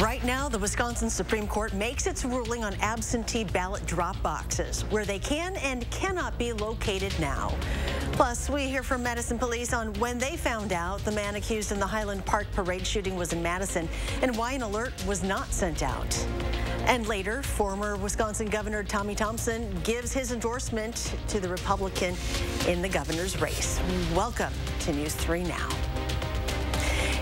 Right now, the Wisconsin Supreme Court makes its ruling on absentee ballot drop boxes, where they can and cannot be located now. Plus, we hear from Madison police on when they found out the man accused in the Highland Park parade shooting was in Madison and why an alert was not sent out. And later, former Wisconsin Governor Tommy Thompson gives his endorsement to the Republican in the governor's race. Welcome to News 3 Now.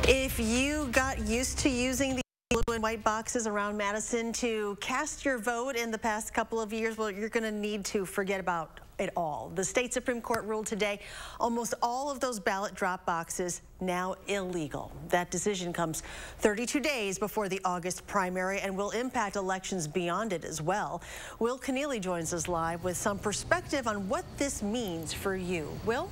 If you got used to using the blue and white boxes around Madison to cast your vote in the past couple of years, well, you're going to need to forget about it all. The state Supreme Court ruled today almost all of those ballot drop boxes now illegal. That decision comes 32 days before the August primary and will impact elections beyond it as well. Will Keneally joins us live with some perspective on what this means for you. Will?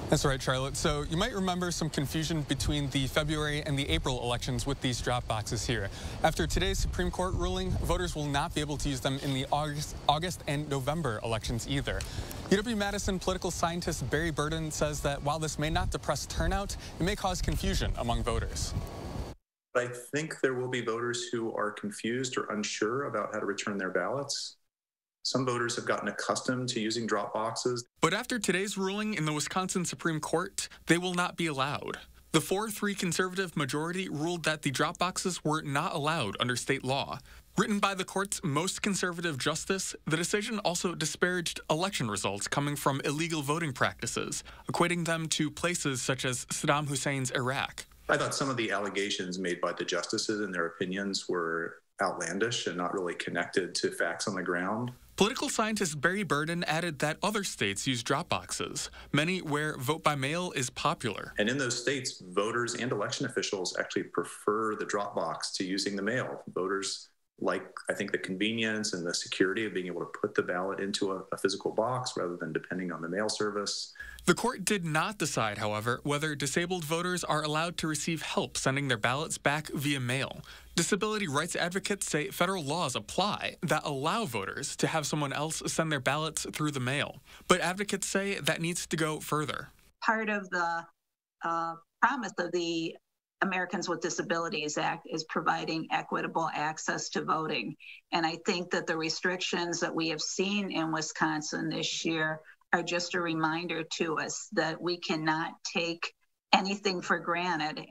That's right, Charlotte. So you might remember some confusion between the February and the April elections with these drop boxes here. After today's Supreme Court ruling, voters will not be able to use them in the August and November elections either. UW-Madison political scientist Barry Burden says that while this may not depress turnout, it may cause confusion among voters. I think there will be voters who are confused or unsure about how to return their ballots. Some voters have gotten accustomed to using drop boxes. But after today's ruling in the Wisconsin Supreme Court, they will not be allowed. The 4-3 conservative majority ruled that the drop boxes were not allowed under state law. Written by the court's most conservative justice, the decision also disparaged election results coming from illegal voting practices, equating them to places such as Saddam Hussein's Iraq. I thought some of the allegations made by the justices and their opinions were outlandish and not really connected to facts on the ground. Political scientist Barry Burden added that other states use drop boxes, many where vote by mail is popular. And in those states, voters and election officials actually prefer the drop box to using the mail. Voters like, I think, the convenience and the security of being able to put the ballot into a physical box rather than depending on the mail service. The court did not decide, however, whether disabled voters are allowed to receive help sending their ballots back via mail. Disability rights advocates say federal laws apply that allow voters to have someone else send their ballots through the mail. But advocates say that needs to go further. Part of the promise of the Americans with Disabilities Act is providing equitable access to voting. And I think that the restrictions that we have seen in Wisconsin this year are just a reminder to us that we cannot take anything for granted.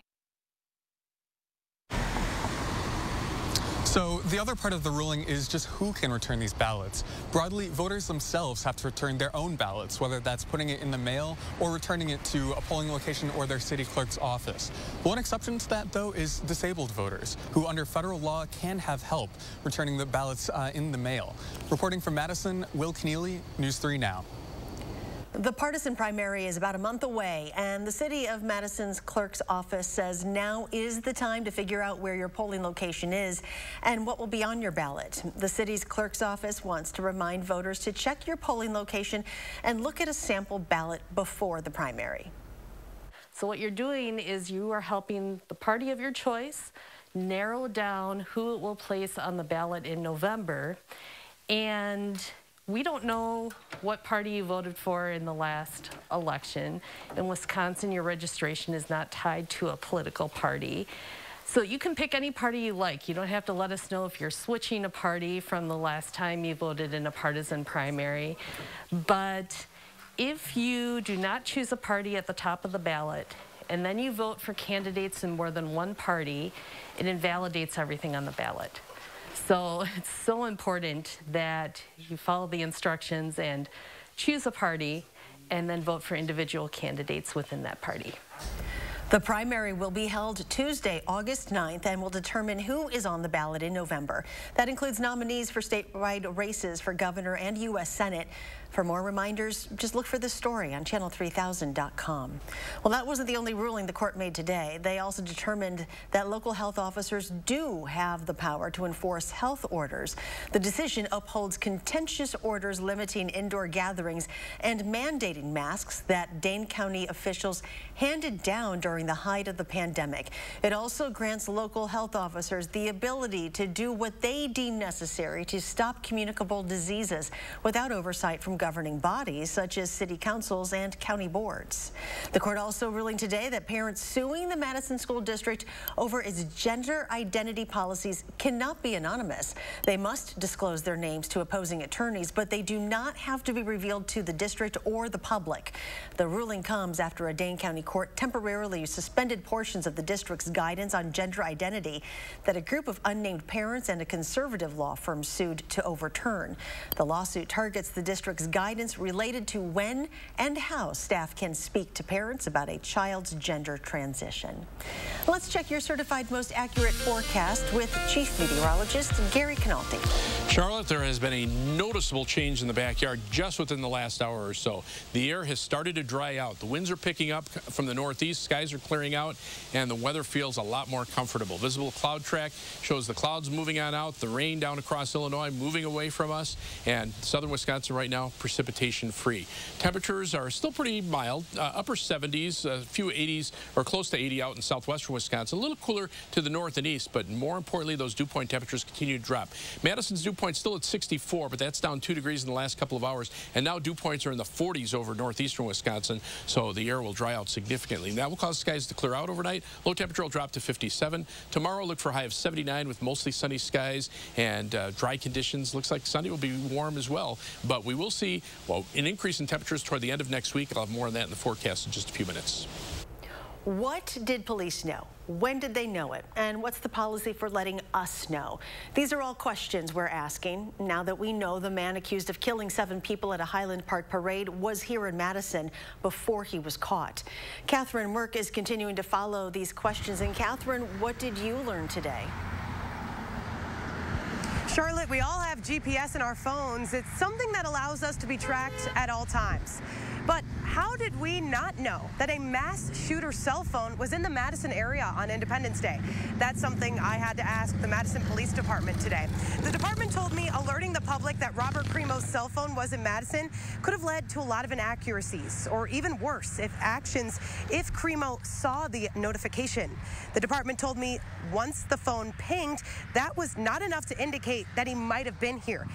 So the other part of the ruling is just who can return these ballots. Broadly, voters themselves have to return their own ballots, whether that's putting it in the mail or returning it to a polling location or their city clerk's office. One exception to that, though, is disabled voters, who under federal law can have help returning the ballots in the mail. Reporting from Madison, Will Keneally, News 3 Now. The partisan primary is about a month away, and the city of Madison's clerk's office says now is the time to figure out where your polling location is and what will be on your ballot. The city's clerk's office wants to remind voters to check your polling location and look at a sample ballot before the primary. So what you're doing is you are helping the party of your choice narrow down who it will place on the ballot in November. And we don't know what party you voted for in the last election. In Wisconsin, your registration is not tied to a political party. So you can pick any party you like. You don't have to let us know if you're switching a party from the last time you voted in a partisan primary. But if you do not choose a party at the top of the ballot, and then you vote for candidates in more than one party, it invalidates everything on the ballot. So it's so important that you follow the instructions and choose a party and then vote for individual candidates within that party. The primary will be held Tuesday, August 9th, and will determine who is on the ballot in November. That includes nominees for statewide races for governor and U.S. Senate. For more reminders, just look for this story on channel3000.com. Well, that wasn't the only ruling the court made today. They also determined that local health officers do have the power to enforce health orders. The decision upholds contentious orders limiting indoor gatherings and mandating masks that Dane County officials handed down during the height of the pandemic. It also grants local health officers the ability to do what they deem necessary to stop communicable diseases without oversight from governing bodies such as city councils and county boards. The court also ruling today that parents suing the Madison School District over its gender identity policies cannot be anonymous. They must disclose their names to opposing attorneys, but they do not have to be revealed to the district or the public. The ruling comes after a Dane County court temporarily suspended portions of the district's guidance on gender identity that a group of unnamed parents and a conservative law firm sued to overturn. The lawsuit targets the district's guidance related to when and how staff can speak to parents about a child's gender transition. Let's check your certified most accurate forecast with Chief Meteorologist Gary Canalti. Charlotte, there has been a noticeable change in the backyard just within the last hour or so. The air has started to dry out. The winds are picking up from the northeast, skies are clearing out, and the weather feels a lot more comfortable. Visible cloud track shows the clouds moving on out, the rain down across Illinois moving away from us, and southern Wisconsin right now precipitation free. Temperatures are still pretty mild, upper 70s, a few 80s or close to 80 out in southwestern Wisconsin. A little cooler to the north and east, but more importantly, those dew point temperatures continue to drop. Madison's dew point still at 64, but that's down 2 degrees in the last couple of hours, and now dew points are in the 40s over northeastern Wisconsin, so the air will dry out significantly. That will cause skies to clear out overnight. Low temperature will drop to 57. Tomorrow, look for a high of 79 with mostly sunny skies and dry conditions. Looks like Sunday will be warm as well, but we will see, well, an increase in temperatures toward the end of next week. I'll have more on that in the forecast in just a few minutes. What did police know? When did they know it? And what's the policy for letting us know? These are all questions we're asking now that we know the man accused of killing 7 people at a Highland Park parade was here in Madison before he was caught. Catherine Merck is continuing to follow these questions. And Catherine, what did you learn today? Charlotte, we all have GPS in our phones. It's something that allows us to be tracked at all times. But how did we not know that a mass shooter cell phone was in the Madison area on Independence Day? That's something I had to ask the Madison Police Department today. The department told me alerting the public that Robert Cremo's cell phone was in Madison could have led to a lot of inaccuracies, or even worse, if Cremo saw the notification. The department told me once the phone pinged, that was not enough to indicate that he might have been here.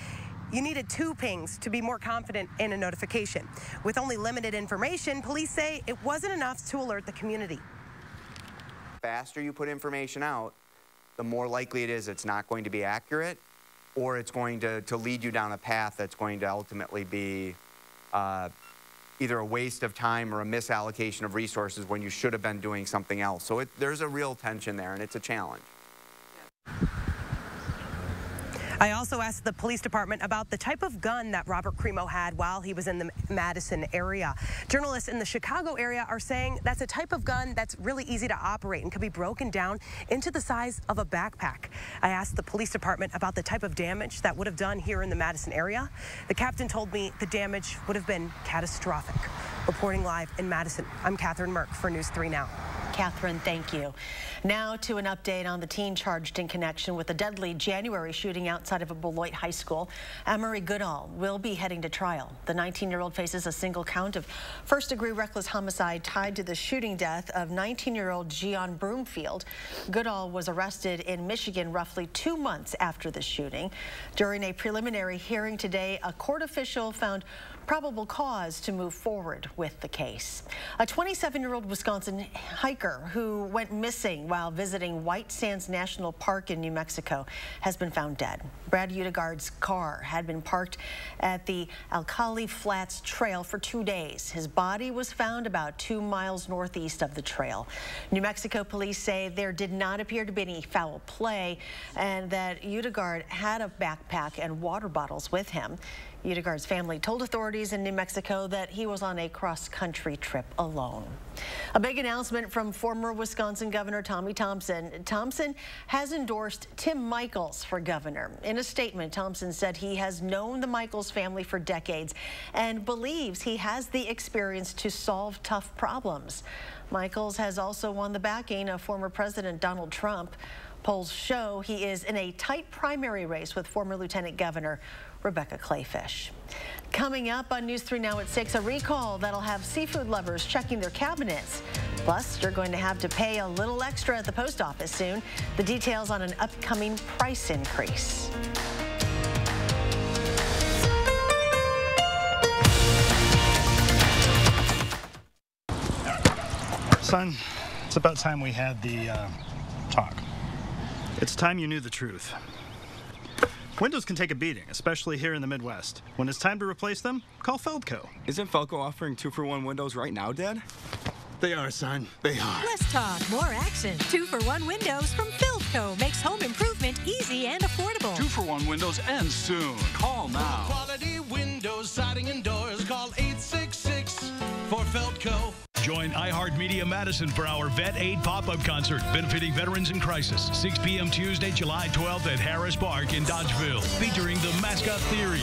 You needed 2 pings to be more confident in a notification. With only limited information, police say it wasn't enough to alert the community. The faster you put information out, the more likely it is it's not going to be accurate, or it's going to lead you down a path that's going to ultimately be either a waste of time or a misallocation of resources when you should have been doing something else. So there's a real tension there, and it's a challenge. I also asked the police department about the type of gun that Robert Cremo had while he was in the Madison area. Journalists in the Chicago area are saying that's a type of gun that's really easy to operate and can be broken down into the size of a backpack. I asked the police department about the type of damage that would have done here in the Madison area. The captain told me the damage would have been catastrophic. Reporting live in Madison, I'm Catherine Merck for News 3 Now. Catherine, thank you. Now to an update on the teen charged in connection with the deadly January shooting outside of a Beloit high school. Emery Goodall will be heading to trial. The 19-year-old faces a single count of first-degree reckless homicide tied to the shooting death of 19-year-old Gian Broomfield. Goodall was arrested in Michigan roughly 2 months after the shooting. During a preliminary hearing today, a court official found probable cause to move forward with the case. A 27-year-old Wisconsin hiker who went missing while visiting White Sands National Park in New Mexico has been found dead. Brad Utegard's car had been parked at the Alkali Flats Trail for 2 days. His body was found about 2 miles northeast of the trail. New Mexico police say there did not appear to be any foul play and that Utegard had a backpack and water bottles with him. Utegard's family told authorities in New Mexico that he was on a cross-country trip alone. A big announcement from former Wisconsin Governor Tommy Thompson. Thompson has endorsed Tim Michels for governor. In a statement, Thompson said he has known the Michels family for decades and believes he has the experience to solve tough problems. Michels has also won the backing of former President Donald Trump. Polls show he is in a tight primary race with former Lieutenant Governor Rebecca Clayfish. Coming up on News 3 Now at 6, a recall that'll have seafood lovers checking their cabinets. Plus, you're going to have to pay a little extra at the post office soon. The details on an upcoming price increase. Son, it's about time we had the talk. It's time you knew the truth. Windows can take a beating, especially here in the Midwest. When it's time to replace them, call Feldco. Isn't Feldco offering 2-for-1 windows right now, Dad? They are, son. They are. Less talk, more action. 2-for-1 windows from Feldco makes home improvement easy and affordable. 2-for-1 windows ends soon. Call now. Quality windows, siding, and doors. Call 866 for Feldco. Join iHeartMedia Madison for our Vet Aid pop-up concert benefiting veterans in crisis. 6 p.m. Tuesday, July 12th at Harris Park in Dodgeville, featuring the Mascot Theory.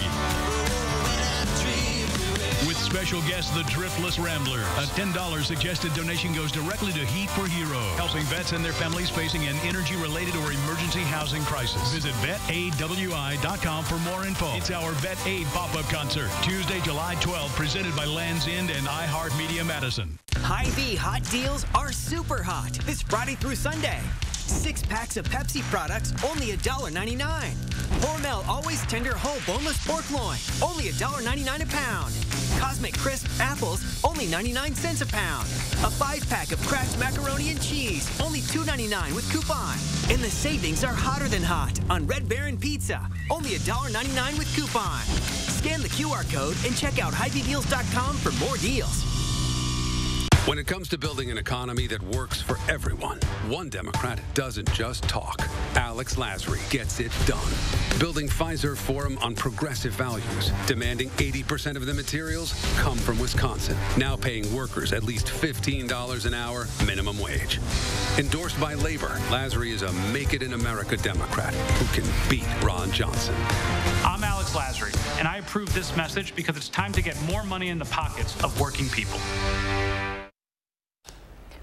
With special guest, the Driftless Rambler. A $10 suggested donation goes directly to Heat for Hero, helping vets and their families facing an energy-related or emergency housing crisis. Visit vetaidwi.com for more info. It's our Vet Aid pop-up concert, Tuesday, July 12th, presented by Land's End and iHeartMedia Madison. Hy-Vee hot deals are super hot this Friday through Sunday. 6 packs of Pepsi products, only $1.99. Hormel Always Tender Whole Boneless Pork Loin, only $1.99 a pound. Cosmic Crisp Apples, only 99 cents a pound. A 5-pack of cracked macaroni and cheese, only $2.99 with coupon. And the savings are hotter than hot on Red Baron Pizza, only $1.99 with coupon. Scan the QR code and check out HyVeeDeals.com for more deals. When it comes to building an economy that works for everyone, one Democrat doesn't just talk. Alex Lasry gets it done. Building Pfizer Forum on progressive values, demanding 80% of the materials come from Wisconsin, now paying workers at least $15 an hour minimum wage. Endorsed by labor, Lasry is a Make It in America Democrat who can beat Ron Johnson. I'm Alex Lasry, and I approve this message because it's time to get more money in the pockets of working people.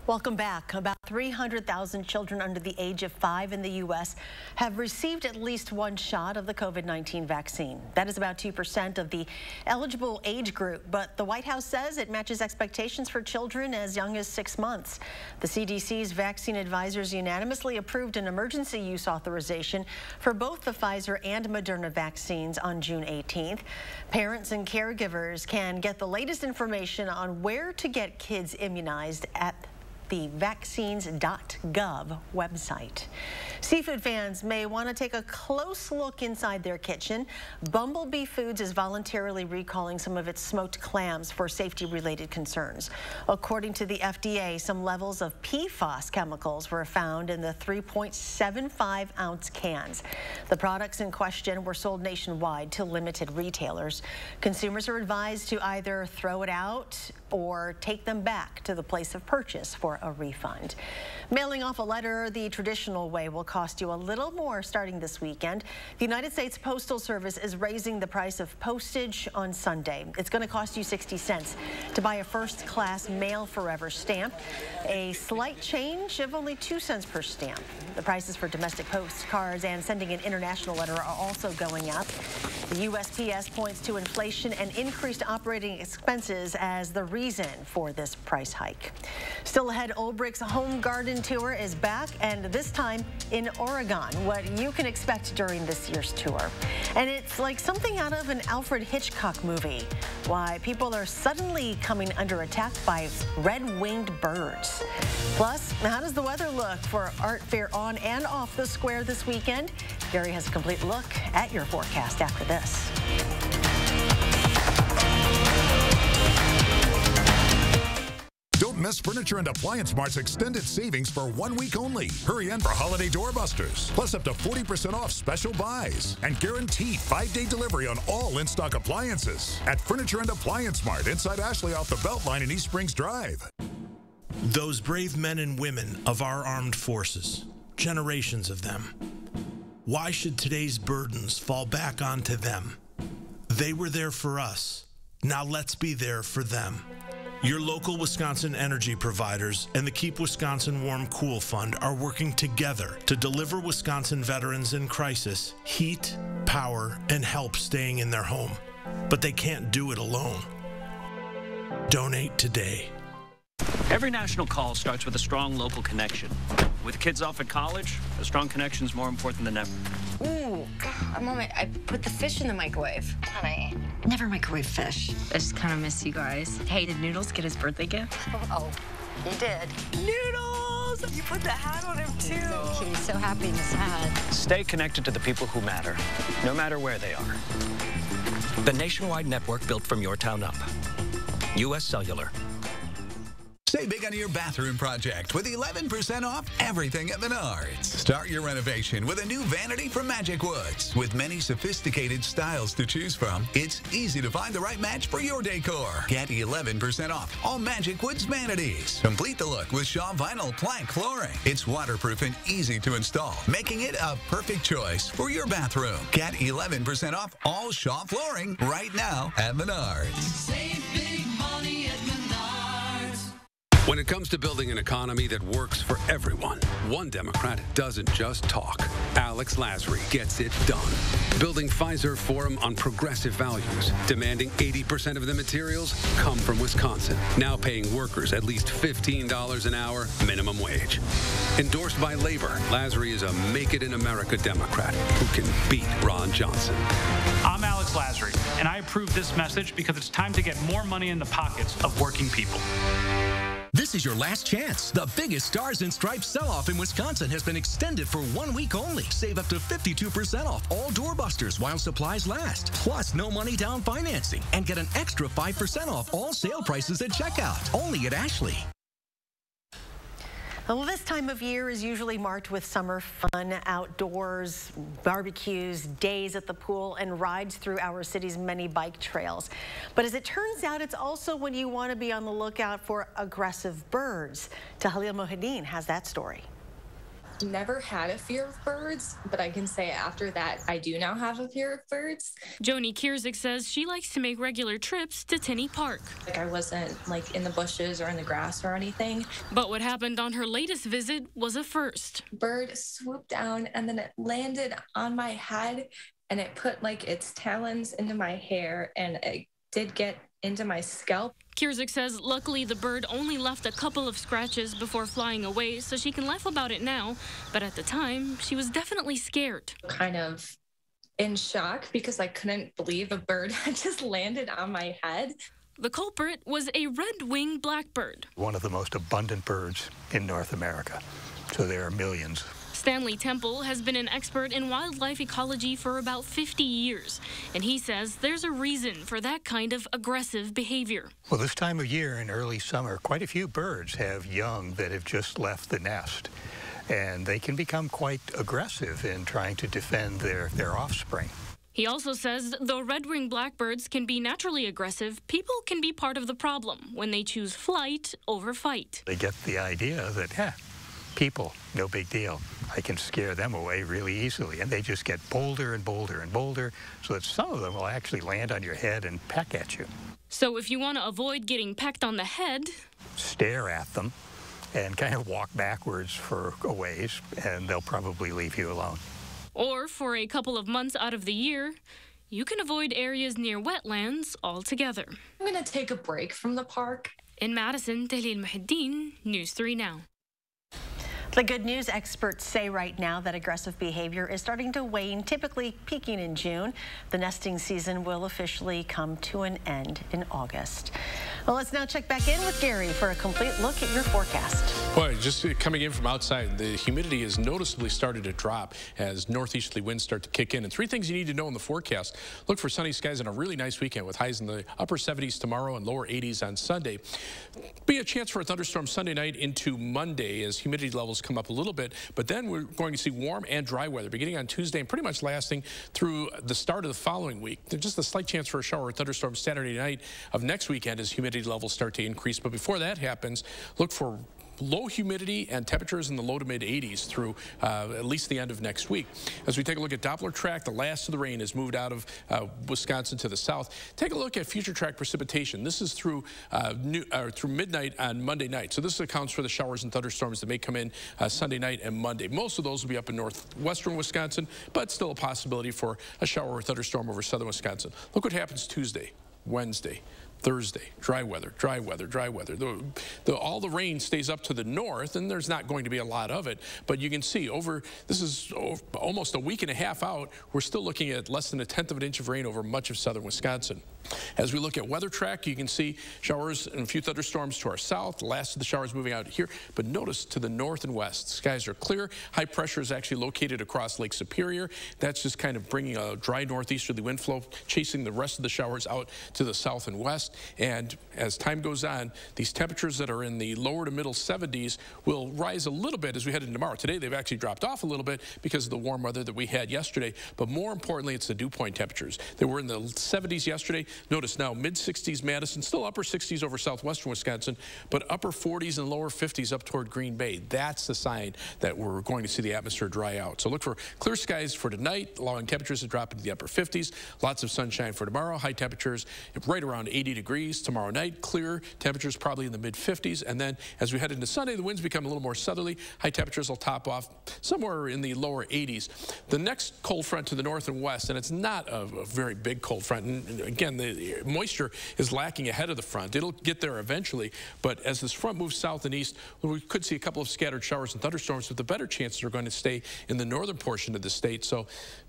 Welcome back. About 300,000 children under the age of 5 in the U.S. have received at least one shot of the COVID-19 vaccine. That is about 2% of the eligible age group, but the White House says it matches expectations for children as young as 6 months. The CDC's vaccine advisors unanimously approved an emergency use authorization for both the Pfizer and Moderna vaccines on June 18th. Parents and caregivers can get the latest information on where to get kids immunized at the vaccines.gov website. Seafood fans may want to take a close look inside their kitchen. Bumblebee Foods is voluntarily recalling some of its smoked clams for safety-related concerns. According to the FDA, some levels of PFAS chemicals were found in the 3.75-ounce cans. The products in question were sold nationwide to limited retailers. Consumers are advised to either throw it out or take them back to the place of purchase for a refund. Mailing off a letter the traditional way will cost you a little more starting this weekend. The United States Postal Service is raising the price of postage on Sunday. It's going to cost you 60 cents to buy a first-class Mail Forever stamp, a slight change of only 2 cents per stamp. The prices for domestic postcards and sending an international letter are also going up. The USPS points to inflation and increased operating expenses as the reason for this price hike. Still ahead, Olbrich's Home Garden Tour is back, and this time in Oregon. What you can expect during this year's tour. And it's like something out of an Alfred Hitchcock movie. Why people are suddenly coming under attack by red-winged birds. Plus, how does the weather look for art fair on and off the square this weekend? Gary has a complete look at your forecast after this. Don't miss Furniture and Appliance Mart's extended savings for 1 week only. Hurry in for holiday doorbusters, plus up to 40% off special buys and guaranteed 5-day delivery on all in-stock appliances at Furniture and Appliance Mart inside Ashley off the Beltline in East Springs Drive. Those brave men and women of our armed forces, generations of them. Why should today's burdens fall back onto them? They were there for us. Now let's be there for them. Your local Wisconsin energy providers and the Keep Wisconsin Warm Cool Fund are working together to deliver Wisconsin veterans in crisis heat, power, and help staying in their home. But they can't do it alone. Donate today. Every national call starts with a strong local connection. With kids off at college, a strong connection is more important than ever. Ooh, God, a moment. I put the fish in the microwave. Honey, never microwave fish. I just kind of miss you guys. Hey, did Noodles get his birthday gift? Oh, He did. Noodles! You put the hat on him, too. He's so happy in his hat. Stay connected to the people who matter, no matter where they are. The nationwide network built from your town up. U.S. Cellular. Save big on your bathroom project with 11% off everything at Menards. Start your renovation with a new vanity from Magic Woods. With many sophisticated styles to choose from, it's easy to find the right match for your decor. Get 11% off all Magic Woods vanities. Complete the look with Shaw Vinyl Plank Flooring. It's waterproof and easy to install, making it a perfect choice for your bathroom. Get 11% off all Shaw flooring right now at Menards. Save big money at Menards. When it comes to building an economy that works for everyone, one Democrat doesn't just talk. Alex Lasry gets it done. Building Pfizer Forum on progressive values, demanding 80% of the materials come from Wisconsin, now paying workers at least $15 an hour minimum wage. Endorsed by labor, Lasry is a Make It in America Democrat who can beat Ron Johnson. I'm Alex Lasry, and I approve this message because it's time to get more money in the pockets of working people. This is your last chance. The biggest Stars and Stripes sell-off in Wisconsin has been extended for 1 week only. Save up to 52% off all doorbusters while supplies last. Plus, no money down financing. And get an extra 5% off all sale prices at checkout. Only at Ashley. Well, this time of year is usually marked with summer fun, outdoors, barbecues, days at the pool, and rides through our city's many bike trails. But as it turns out, it's also when you want to be on the lookout for aggressive birds. Tahlil Mohideen has that story. Never had a fear of birds, but I can say after that, I do now have a fear of birds. Joni Kierzik says she likes to make regular trips to Tinney Park. Like I wasn't like in the bushes or in the grass or anything. But what happened on her latest visit was a first. Bird swooped down and then it landed on my head and it put like its talons into my hair and it did get into my scalp. Kierzik says luckily the bird only left a couple of scratches before flying away, so she can laugh about it now. But at the time, she was definitely scared. Kind of in shock because I couldn't believe a bird had just landed on my head. The culprit was a red-winged blackbird. One of the most abundant birds in North America, so there are millions. Stanley Temple has been an expert in wildlife ecology for about 50 years, and he says there's a reason for that kind of aggressive behavior. Well, this time of year in early summer, quite a few birds have young that have just left the nest, and they can become quite aggressive in trying to defend their offspring. He also says though red-winged blackbirds can be naturally aggressive, people can be part of the problem when they choose flight over fight. They get the idea that, people, no big deal. I can scare them away really easily, and they just get bolder and bolder and bolder, so that some of them will actually land on your head and peck at you. So if you want to avoid getting pecked on the head, stare at them and kind of walk backwards for a ways, and they'll probably leave you alone. Or for a couple of months out of the year, you can avoid areas near wetlands altogether. I'm going to take a break from the park. In Madison, Tahlil Mohideen, News 3 Now. The good news, experts say right now that aggressive behavior is starting to wane, typically peaking in June. The nesting season will officially come to an end in August. Well, let's now check back in with Gary for a complete look at your forecast. Boy, just coming in from outside, the humidity has noticeably started to drop as northeasterly winds start to kick in. And 3 things you need to know in the forecast. Look for sunny skies and a really nice weekend with highs in the upper 70s tomorrow and lower 80s on Sunday. Be a chance for a thunderstorm Sunday night into Monday as humidity levels come up a little bit, but then we're going to see warm and dry weather beginning on Tuesday and pretty much lasting through the start of the following week. There's just a slight chance for a shower or thunderstorm Saturday night of next weekend as humidity levels start to increase. But before that happens, look for low humidity and temperatures in the low to mid 80s through at least the end of next week. As we take a look at Doppler track, the last of the rain has moved out of Wisconsin to the south. Take a look at future track precipitation. This is through through midnight on Monday night. So this accounts for the showers and thunderstorms that may come in Sunday night and Monday. Most of those will be up in northwestern Wisconsin, but still a possibility for a shower or thunderstorm over southern Wisconsin. Look what happens Tuesday, Wednesday, Thursday, dry weather, dry weather, dry weather. All the rain stays up to the north, and there's not going to be a lot of it. But you can see this is almost a week and a half out, we're still looking at less than 1/10 of an inch of rain over much of southern Wisconsin. As we look at weather track, you can see showers and a few thunderstorms to our south. The last of the showers moving out here. But notice to the north and west, skies are clear. High pressure is actually located across Lake Superior. That's just kind of bringing a dry northeasterly wind flow, chasing the rest of the showers out to the south and west. And as time goes on, these temperatures that are in the lower to middle 70s will rise a little bit as we head into tomorrow. Today, they've actually dropped off a little bit because of the warm weather that we had yesterday. But more importantly, it's the dew point temperatures. They were in the 70s yesterday. Notice now mid-60s Madison, still upper 60s over southwestern Wisconsin, but upper 40s and lower 50s up toward Green Bay. That's the sign that we're going to see the atmosphere dry out. So look for clear skies for tonight, allowing temperatures to drop into the upper 50s. Lots of sunshine for tomorrow. High temperatures right around 80 degrees. Tomorrow night, clear temperatures probably in the mid-50s. And then as we head into Sunday, the winds become a little more southerly. High temperatures will top off somewhere in the lower 80s. The next cold front to the north and west, and it's not a very big cold front. And again, the moisture is lacking ahead of the front. It'll get there eventually, but as this front moves south and east, we could see a couple of scattered showers and thunderstorms, but the better chances are going to stay in the northern portion of the state. So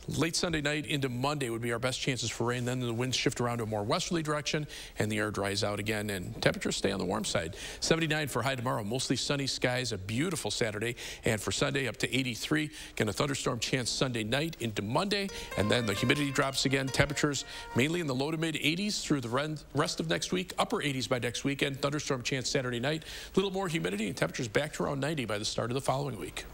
late Sunday night into Monday would be our best chances for rain. Then the winds shift around to a more westerly direction, and the air dries out again, and temperatures stay on the warm side. 79 for high tomorrow, mostly sunny skies, a beautiful Saturday, and for Sunday up to 83. Again, a thunderstorm chance Sunday night into Monday, and then the humidity drops again. Temperatures mainly in the low to mid 80s through the rest of next week, upper 80s by next weekend. Thunderstorm chance Saturday night. A little more humidity and temperatures back to around 90 by the start of the following week.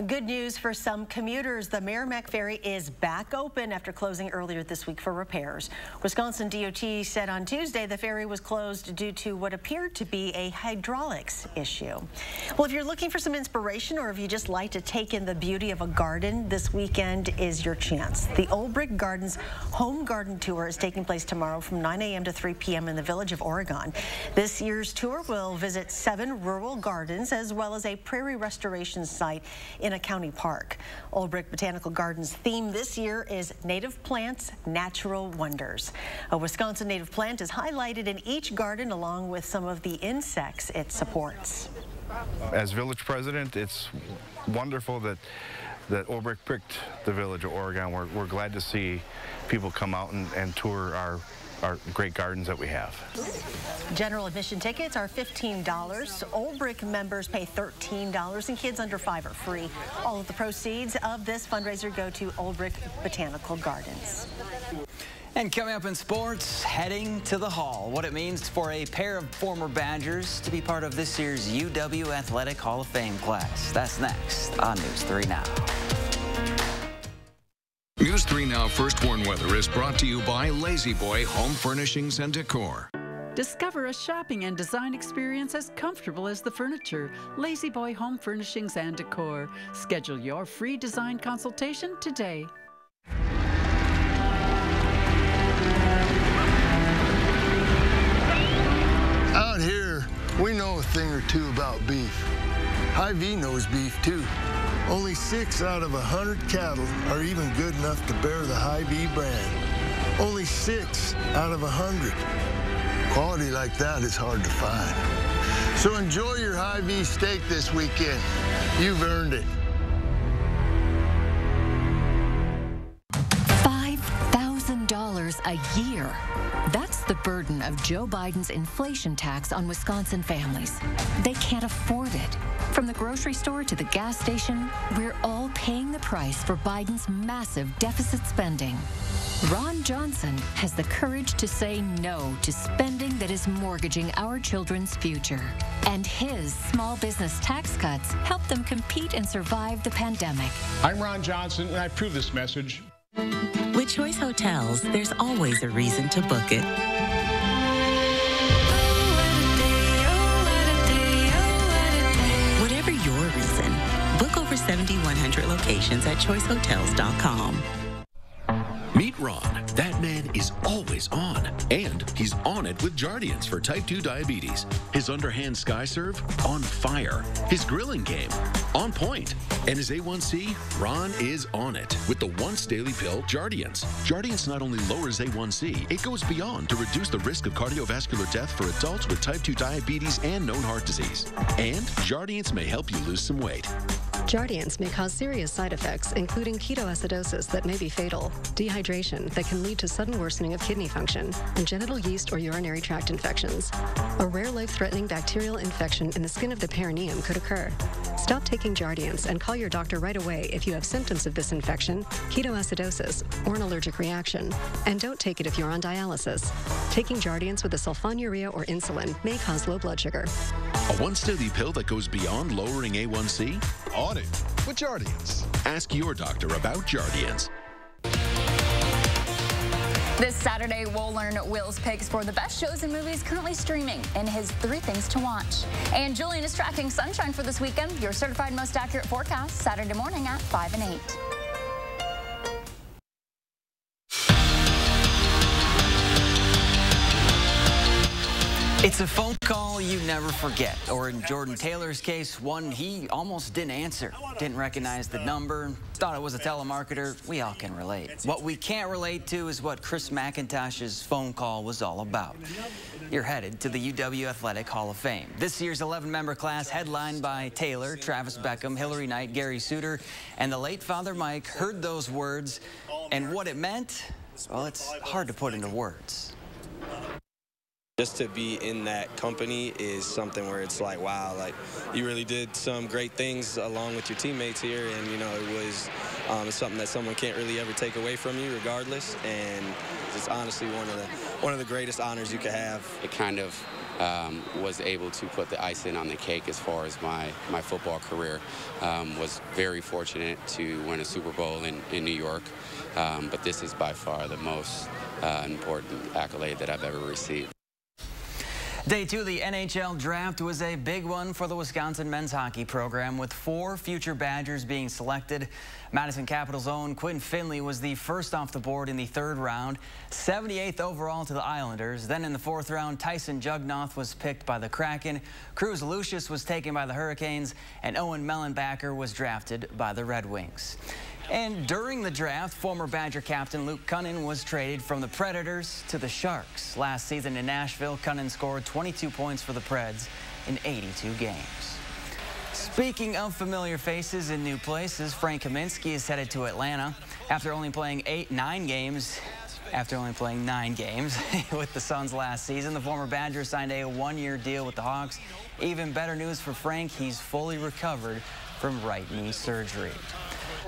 Good news for some commuters. The Merrimack Ferry is back open after closing earlier this week for repairs. Wisconsin DOT said on Tuesday the ferry was closed due to what appeared to be a hydraulics issue. Well, if you're looking for some inspiration or if you just like to take in the beauty of a garden, this weekend is your chance. The Old Brick Gardens Home Garden Tour is taking place tomorrow from 9 a.m. to 3 p.m. in the Village of Oregon. This year's tour will visit 7 rural gardens as well as a prairie restoration site in a county park. Old Brick Botanical Gardens theme this year is Native Plants, Natural Wonders. A Wisconsin native plant is highlighted in each garden along with some of the insects it supports. As village president, it's wonderful that Old Brick picked the Village of Oregon. We're glad to see people come out and tour our great gardens that we have. General admission tickets are $15. Old Brick members pay $13, and kids under 5 are free. All of the proceeds of this fundraiser go to Old Brick Botanical Gardens. And coming up in sports, heading to the Hall. What it means for a pair of former Badgers to be part of this year's UW Athletic Hall of Fame class. That's next on News 3 Now. News 3 Now First Warn Weather is brought to you by Lazy Boy Home Furnishings and Decor. Discover a shopping and design experience as comfortable as the furniture. Lazy Boy Home Furnishings and Decor. Schedule your free design consultation today. Out here, we know a thing or two about beef. Hy-Vee knows beef too. Only 6 out of 100 cattle are even good enough to bear the Hy-Vee brand. Only 6 out of 100. Quality like that is hard to find. So enjoy your Hy-Vee steak this weekend. You've earned it. $5,000 a year. That's the burden of Joe Biden's inflation tax on Wisconsin families. They can't afford it. From the grocery store to the gas station, we're all paying the price for Biden's massive deficit spending. Ron Johnson has the courage to say no to spending that is mortgaging our children's future. And his small business tax cuts help them compete and survive the pandemic. I'm Ron Johnson, and I approve this message. With Choice Hotels, there's always a reason to book it. Whatever your reason, book over 7,100 locations at choicehotels.com. Meet Ron. That man is always on, and he's on it with Jardiance for type 2 diabetes. His underhand sky serve, on fire. His grilling game, on point. And his A1C, Ron is on it with the once daily pill Jardiance. Jardiance not only lowers A1C, it goes beyond to reduce the risk of cardiovascular death for adults with type 2 diabetes and known heart disease. And Jardiance may help you lose some weight. Jardiance may cause serious side effects, including ketoacidosis that may be fatal, dehydration that can lead to sudden worsening of kidney function, and genital yeast or urinary tract infections. A rare life-threatening bacterial infection in the skin of the perineum could occur. Stop taking Jardiance and call your doctor right away if you have symptoms of this infection, ketoacidosis, or an allergic reaction. And don't take it if you're on dialysis. Taking Jardiance with a sulfonylurea or insulin may cause low blood sugar. A once daily pill that goes beyond lowering A1C? On it with Jardiance. Ask your doctor about Jardiance. This Saturday, we'll learn Will's picks for the best shows and movies currently streaming in his 3 things to watch. And Julian is tracking sunshine for this weekend. Your certified most accurate forecast Saturday morning at 5 and 8. It's a phone call you never forget, or in Jordan Taylor's case, one he almost didn't answer, didn't recognize the number, thought it was a telemarketer. We all can relate. What we can't relate to is what Chris McIntosh's phone call was all about. You're headed to the UW Athletic Hall of Fame. This year's 11-member class, headlined by Taylor, Travis Beckham, Hillary Knight, Gary Suter, and the late Father Mike, heard those words, and what it meant, well, it's hard to put into words. Just to be in that company is something where it's like, wow, like you really did some great things along with your teammates here, and you know it was it's something that someone can't really ever take away from you, regardless. And it's honestly one of the greatest honors you could have. It kind of was able to put the icing on the cake as far as my football career. Was very fortunate to win a Super Bowl in New York, but this is by far the most important accolade that I've ever received. Day 2 of the NHL draft was a big one for the Wisconsin men's hockey program, with 4 future Badgers being selected. Madison Capital's own Quinn Finley was the first off the board in the 3rd round, 78th overall to the Islanders. Then in the 4th round, Tyson Jugnoth was picked by the Kraken, Cruz Lucius was taken by the Hurricanes, and Owen Mellenbacher was drafted by the Red Wings. And during the draft, former Badger captain Luke Cunnin was traded from the Predators to the Sharks. Last season in Nashville, Cunnin scored 22 points for the Preds in 82 games. Speaking of familiar faces in new places, Frank Kaminsky is headed to Atlanta after only playing 9 games with the Suns last season. The former Badger signed a 1-year deal with the Hawks. Even better news for Frank, he's fully recovered from right knee surgery.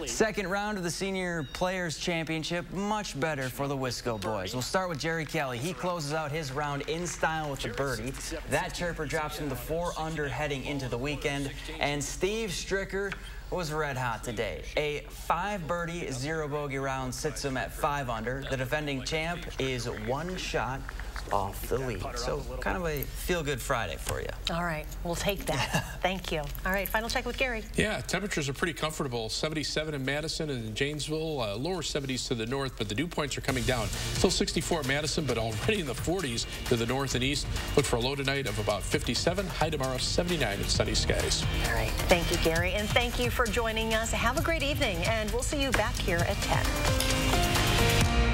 Second round of the Senior Players Championship, much better for the Wisco boys. We'll start with Jerry Kelly. He closes out his round in style with a birdie. That chirper drops him to 4 under heading into the weekend. And Steve Stricker was red hot today. A 5 birdie, 0 bogey round sits him at 5 under. The defending champ is 1 shot off the lead. So kind of a feel-good Friday for you. All right, we'll take that. Thank you. All right, final check with Gary. Yeah, temperatures are pretty comfortable. 77 in Madison and in Janesville, lower 70s to the north, but the dew points are coming down. Still 64 at Madison, but already in the 40s to the north and east. Look for a low tonight of about 57. High tomorrow, 79 and sunny skies. All right, thank you, Gary, and thank you for joining us. Have a great evening, and we'll see you back here at 10.